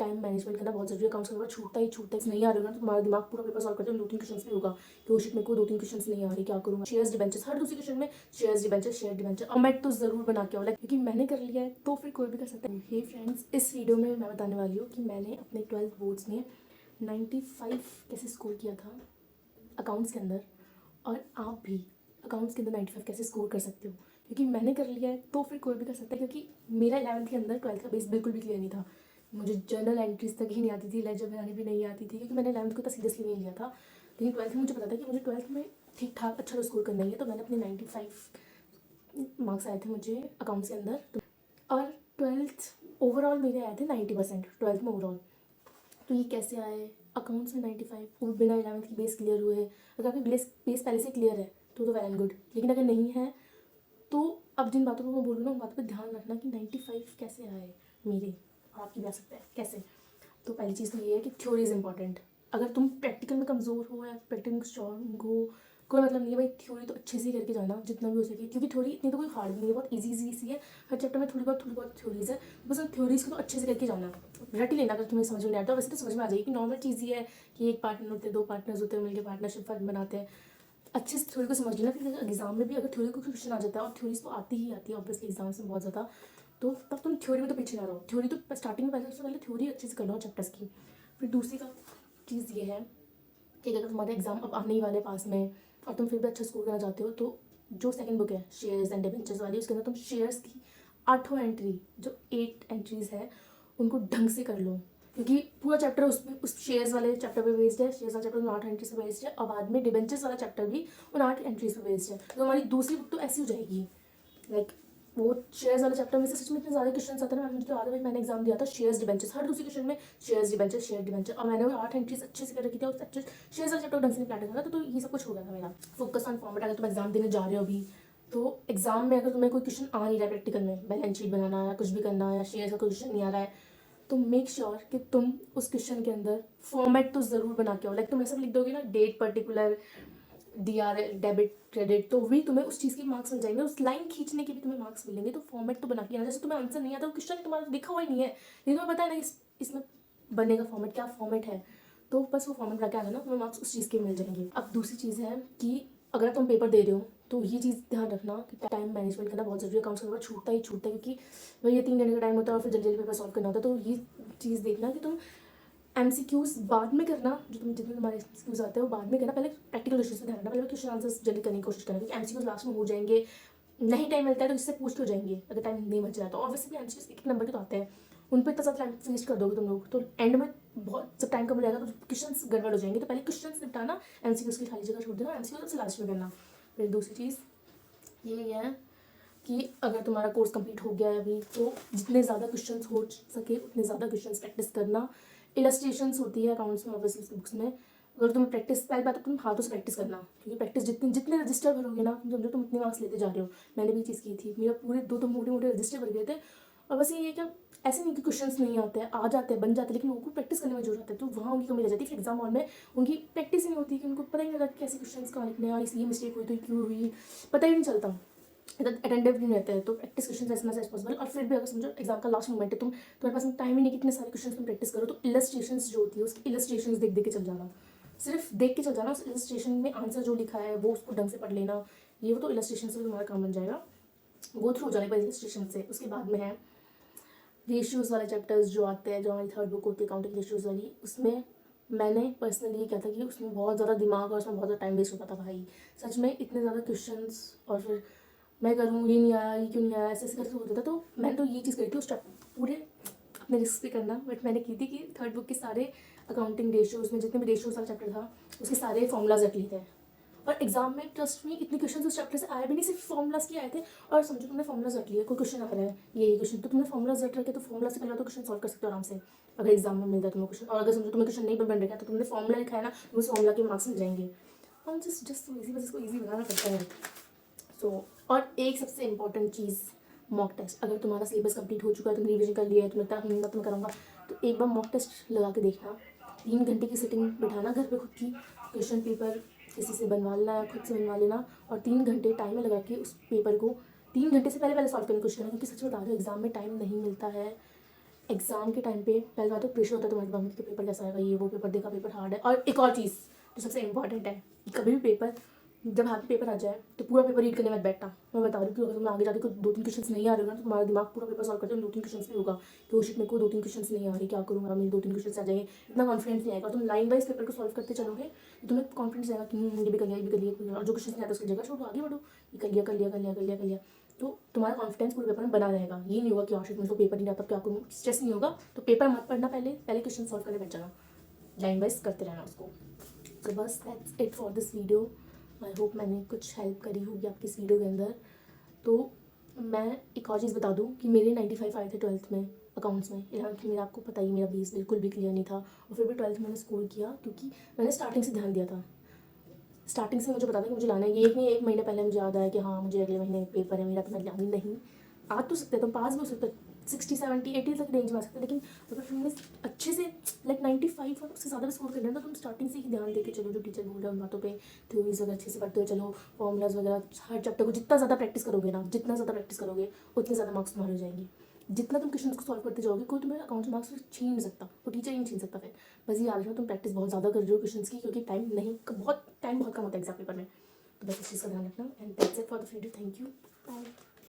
Time management करना बहुत जरूरी है। अकाउंट्स का पेपर छूटता ही नहीं आ रहा है तो तुम्हारा दिमाग पूरा पेपर सॉल्व करते हैं 2-3 क्वेश्चन भी होगा कि वो शिट मेरे को 2-3 क्वेश्चन नहीं आ रही, क्या करूँगा। शेयर्स डिबेंचर्स, हर दूसरे क्वेश्चन में shares debentures share debenture, Amet तो जरूर बना के आओ, लाइक क्योंकि मैंने कर लिया है तो फिर कोई भी कर सकता है। हे फ्रेंड्स, इस वीडियो में मैं बताने वाली हूँ कि मैंने अपने 12th बोर्ड्स में 95 कैसे स्कोर किया था अकाउंट्स के अंदर, और आप भी अकाउंट्स के अंदर 95 कैसे स्कोर कर सकते हो। क्योंकि मैंने कर लिया है तो फिर कोई भी कर सकता है, क्योंकि मेरा 11th के अंदर 12th का बेस बिल्कुल भी क्लियर नहीं था। मुझे जर्नल एंट्रीज तक ही नहीं आती थी, लेजर बनानी भी नहीं आती थी, क्योंकि मैंने 11th को इतना सीरियसली नहीं लिया था। लेकिन 12th में मुझे पता था कि मुझे 12th में ठीक ठाक अच्छा स्कोर करना ही है, तो मैंने अपने 95 मार्क्स आए थे मुझे अकाउंट्स के अंदर। और 12th ओवरऑल मेरे आए थे 90% 12th में ओवरऑल। तो ये कैसे आए अकाउंट्स में 95, वो बिना 11th की बेस क्लियर हुए। अगर आपकी बेस पहले से क्लियर है तो वेल एंड गुड, लेकिन अगर नहीं है तो अब जिन बातों को मैं बोलूँ ना उन बातों पर ध्यान रखना कि 95 कैसे आए मेरे, और आपकी भी आ सकता है कैसे। तो पहली चीज़ तो ये है कि थ्योरी इज़ इंपॉर्टेंट। अगर तुम प्रैक्टिकल में कमज़ोर हो या प्रैक्टिकल में स्ट्रॉन्ग हो, कोई मतलब नहीं है भाई, थ्योरी तो अच्छे से करके जाना जितना भी हो सके, क्योंकि थ्योरी इतनी तो कोई हार्ड भी नहीं है, बहुत इजी सी है। हर चैप्टर में थोड़ी बहुत थ्योरीज है, बस उन थ्योरीज को तो अच्छे से करके जाना, रट ही लेना अगर तुम्हें समझ में नहीं आता। वैसे तो समझ में आ जाएगी कि नॉर्मल चीज़ ही है कि एक पार्टनर होते हैं, 2 पार्टनर्स होते हैं, मिलकर पार्टनरशिप फर्म बनाते हैं। अच्छे से थ्योरी को समझ लेना, फिर एग्जाम में भी अगर थ्योरी को क्वेश्चन आ जाता है, और थ्योरीज तो आती ही आती है ऑब्वियसली एग्जाम्स में बहुत ज़्यादा, तो तब तुम थ्योरी में तो पीछे ना रहो। थ्योरी तो स्टार्टिंग में पहले सबसे पहले थ्योरी अच्छे से कर लो चैप्टर्स की। फिर दूसरी का चीज़ ये है कि अगर तुम्हारे एग्जाम अब आने ही वाले पास में और तुम फिर भी अच्छा स्कोर करना चाहते हो, तो जो सेकंड बुक है शेयर्स एंड डिबेंचर्स वाली, उसके अंदर तुम शेयर्स की 8 एंट्री, जो 8 एंट्रीज है उनको ढंग से कर लो, क्योंकि पूरा चैप्टर उस शेयर्स वाले चैप्टर पे बेस्ड है। शेयर्स वाले चैप्टर में 8 एंट्रीज पे बेस्ड है, और बाद में डिबेंचर्स वाला चैप्टर भी उन 8 एंट्रीज पे बेस्ड है। तो हमारी दूसरी बुक तो ऐसी हो जाएगी, लाइक वो शेयर्स वाले चैप्टर में से सच में इतने ज़्यादा क्वेश्चन आते हैं ना। मुझे तो याद है मैंने एग्जाम दिया था शेयर्स डिबेंचर्स, हर दूसरे क्वेश्चन में शेयर्स डिबेंचर शेयर डिबेंचर, और मैंने वो 8 एंट्रीज अच्छे से कर रखी थी, उस अच्छे शेयर्स वाले चैप्टर ढंग से निपटा था। तो ये सब कुछ हो गया था मेरा। Focus on format. अगर तुम एग्जाम देने जा रहे हो अभी, तो एग्जाम में अगर तुम्हें कोई क्वेश्चन आ नहीं रहा है प्रैक्टिकल में, बैलेंस शीट बनाना या कुछ भी करना, या शेयर का कोई क्वेश्चन नहीं आ रहा है, तो मेक श्योर कि तुम उस क्वेश्चन के अंदर फॉर्मेट तो ज़रूर बना के आओ। लाइक तुम ऐसा लिख दोगे ना, date particular, DR debit credit, तो भी तुम्हें उस चीज़ के मार्क्स मिल जाएंगे, उस लाइन खींचने के भी तुम्हें मार्क्स मिलेंगे। तो फॉर्मेट तो बना के आना। जैसे तुम्हें आंसर नहीं आता, वो क्वेश्चन तुम्हारा लिखा हुआ ही नहीं है, लेकिन तुम्हें पता है ना इसमें बनेगा फॉर्मेट, क्या फॉर्मेट है, तो बस वो फॉर्मेट बना के आ जाना, तुम्हें मार्क्स उस चीज़ के मिल जाएंगे। अब दूसरी चीज़ है कि अगर तुम पेपर दे रहे हो तो ये चीज़ ध्यान रखना कि टाइम मैनेजमेंट करना बहुत ज़रूरी है। अकाउंट्स का पेपर छूटता है, क्योंकि वही ये 3 घंटे का टाइम होता है और फिर जल्दी जल्दी पेपर सॉल्व करना होता है। तो ये चीज़ देखना कि तुम MCQs बाद में करना, जो तुम जितने तुम्हारे MCQs आते हैं वो बाद में करना, पहले प्रैक्टिकल क्वेश्चन पे ध्यान रखना, पहले क्वेश्चन आंसर्स जल्दी करने की कोशिश करना, क्योंकि MCQs लास्ट में हो जाएंगे। नहीं टाइम मिलता है तो इससे पूछ के हो जाएंगे, अगर टाइम नहीं बच रहा है तो। ऑब्वियसली MCQs एक नंबर के तो आते हैं, उन पर इतना ज़्यादा टाइम वेस्ट कर दोगे तुम लोग तो एंड में बहुत जब टाइम कम हो जाएगा तो क्वेश्चन गड़बड़ हो जाएंगे। तो पहले क्वेश्चन निपटाना, MCQs की खाली जगह छोड़ देना, MCQs सबसे लास्ट में करना। फिर दूसरी चीज़ ये है कि अगर तुम्हारा कोर्स कंप्लीट हो गया है अभी, तो जितने ज़्यादा क्वेश्चंस हो सके उतने ज़्यादा क्वेश्चंस प्रैक्टिस करना। इलस्ट्रेशंस होती है अकाउंट्स में ऑब्वियसली बुक्स में, अगर तुम्हें प्रैक्टिस, पहली बात तो तुम हाथों से प्रैक्टिस करना, क्योंकि प्रैक्टिस जितने जितने रजिस्टर भरोगे ना, तुम समझो तुम इतने मार्क्स लेते जा रहे हो। मैंने भी ये चीज़ की थी, मेरा पूरे 2 मोटे मोटे रजिस्टर भर गए थे। और बस ये है कि ऐसे नहीं कि क्वेश्चंस नहीं आते हैं, आ जाते हैं, बन जाते हैं, लेकिन लोगों को प्रैक्टिस करने में जो रहता है, तो वहाँ उनकी कमी रह जाती है। फिर एग्जाम हॉल में उनकी प्रैक्टिस ही नहीं होती, कि उनको पता ही नहीं लगता कैसे क्वेश्चन कहाँ लिखने हैं, ये मिस्टेक हुई तो क्यों हुई, पता ही नहीं चलता, अटेंटिव नहीं रहते हैं। तो practice question as much as possible. और फिर भी अगर समझो एग्जाम का लास्ट मोमेंट है, तुम्हारे पास टाइम ही नहीं, कितने सारे क्वेश्चन तुम प्रैक्टिस करो, तो इलस्ट्रेशंस जो होती है उसकी इलस्ट्रेशंस देख देख के चल जाना, सिर्फ देख के चल जाना। उस इलस्ट्रेशन में आंसर जो लिखा है वो उसको ढंग से पढ़ लेना, ये वो तो इलस्ट्रेशन से भी तुम्हारा काम बन जाएगा। गो थ्रू हो जाने पर इलस्ट्रेशन से। उसके बाद में है रेशियोज़ वाले चैप्टर्स जो आते हैं, जो हमारी थर्ड बुक होती है अकाउंटिंग रेशियोज़ वाली, उसमें मैंने पर्सनली ये क्या था कि उसमें बहुत ज़्यादा दिमाग और उसमें बहुत ज़्यादा टाइम वेस्ट होता था भाई, सच में इतने ज़्यादा क्वेश्चंस, और फिर मैं करूँ ये नहीं आया, ये क्यों नहीं आया, ऐसे ऐसे करके होता था। तो मैंने तो ये चीज़ करी थी उस पूरे अपने रिस्क पे करना, बट मैंने की थी कि थर्ड बुक के सारे अकाउंटिंग रेशियोज़ में जितने भी रेशियोज़ वाला चैप्टर था उसके सारे फॉर्मूलाज रख लिए थे। और एग्जाम में ट्रस्ट में इतने क्वेश्चन उस चैप्टर से आए भी नहीं, सिर्फ फॉर्मूलाज के आए थे। और समझो तुमने फॉर्मूलाज रख लिए, कोई क्वेश्चन आ रहा है ये क्वेश्चन, तो तुमने फॉर्मूलाज रख रखे, तो फॉर्मूला से पहले तो क्वेश्चन सॉल्व कर सकते हो आराम से, अगर एग्जाम में मिल जाए तुम्हें क्वेश्चन। और अगर समझो तुम्हें क्वेश्चन नहीं बन रहा है तो तुमने फॉर्मूला लिखा है ना, तुम्हें उस फॉर्मूला के मार्क्स मिल जाएंगे। और जस्ट ईजी, बस इसको ईजी बनाना पड़ता है। सो और एक सबसे इंपॉर्टेंट चीज़, मॉक टेस्ट। अगर तुम्हारा सिलेबस कंप्लीट हो चुका है, तुम रिविजन कर लिया है, तुम्हें लगता है तो मैं करूँगा, तो एक बार मॉक टेस्ट लगा के देखना। 3 घंटे की सिटिंग बिठाना घर पे खुद की, क्वेश्चन पेपर किसी से बनवा लेना या खुद से बनवा लेना, और 3 घंटे टाइम लगा के उस पेपर को 3 घंटे से पहले पहले सॉल्व करने की कोशिश करना, क्योंकि सच बता रही हूँ एग्जाम में टाइम नहीं मिलता है। एग्जाम के टाइम पे पहले बात तो प्रेशर होता है तुम्हारे दिमाग में कि पेपर कैसा आएगा, ये वो पेपर देखा, पेपर हार्ड है। और एक और चीज़ जो सबसे इंपॉर्टेंट है कि कभी भी पेपर जब हाथ में पेपर आ जाए तो पूरा पेपर रीड करने मत बैठना। मैं बता रही हूँ कि अगर तुम्हें आगे जाके कोई 2-3 क्वेश्चन नहीं आ रहे होगा ना तो तुम्हारा दिमाग पूरा पेपर सॉल्व करते हुए 2-3 क्वेश्चन में होगा कि शिट मेरे को 2-3 क्वेश्चन नहीं आ रही, क्या करूँगा, मेरे 2-3 क्वेश्चन आ जाएंगे, इतना कॉन्फिडेंस नहीं आएगा। तुम लाइन वाइज पेपर को सॉल्व करते चलोगे तो तुम्हें कॉन्फिडेंस आएगा कि ये भी कर लिया, ये भी कर लिया, और जो क्वेश्चन नहीं आता उसकी जगह छोड़ो, आगे बढ़ो, ये कर लिया कर लिया कर लिया कर लिया कर लिया। तो तुम्हारा कॉन्फिडेंस पूरे पेपर में बना रहेगा। ये नहीं होगा कि शिट मेरे को पेपर नहीं आता क्या करूँ, स्ट्रेस नहीं होगा। तो पेपर मत पढ़ना, पहले पहले क्वेश्चन सॉल्व करने बैठ जाना, लाइन वाइज करते रहना उसको। तो बस that's it for this video. I hope मैंने कुछ हेल्प करी होगी आपकी इस वीडियो के अंदर। तो मैं एक और चीज़ बता दूं कि मेरे 95 आए थे 12th में अकाउंट्स में। 11th में मेरा आपको पता ही, मेरा बेस बिल्कुल भी क्लियर नहीं था, और फिर भी 12th मैंने स्कोर किया क्योंकि मैंने स्टार्टिंग से ध्यान दिया था। स्टार्टिंग से मुझे पता था कि मुझे लाना है। ये एक नहीं, 1 महीने पहले मुझे याद आया कि हाँ मुझे अगले महीने पेपर है मेरा, तो मैं लानी नहीं। आ तो सकते तुम पास भी हो सकते 60, 70, 80 तक रेंज में आ सकते, लेकिन अगर तुमने अच्छे से लाइक 95 और उससे ज़्यादा भी स्कोर करना है तो तुम स्टार्टिंग से ही ध्यान देके चलो, जो टीचर बोल रहे हैं उन बातों पे, थ्योरीज वगैरह अच्छे से पढ़ते हुए चलो, फॉर्मूलाज वगैरह हर चैप्टर को जितना ज़्यादा प्रैक्टिस करोगे ना, जितना ज़्यादा प्रैक्टिस करोगे उतने ज़्यादा मार्क्स तुम्हारे हो जाएंगे। जितना तुम क्वेश्चन को सॉल्व करते जाओगे कोई तुम्हें अकाउंट्स मार्क्स छीन नहीं सकता, वो टीचर ही नहीं छीन सकता। फिर बस ये याद रखो तुम प्रैक्टिस बहुत ज़्यादा कर रहे हो क्वेश्चन की, क्योंकि टाइम बहुत कम होता है एग्जाम पेपर में। तो बस इस चीज़ का ध्यान रखना। And that's it for the video. Thank you, bye.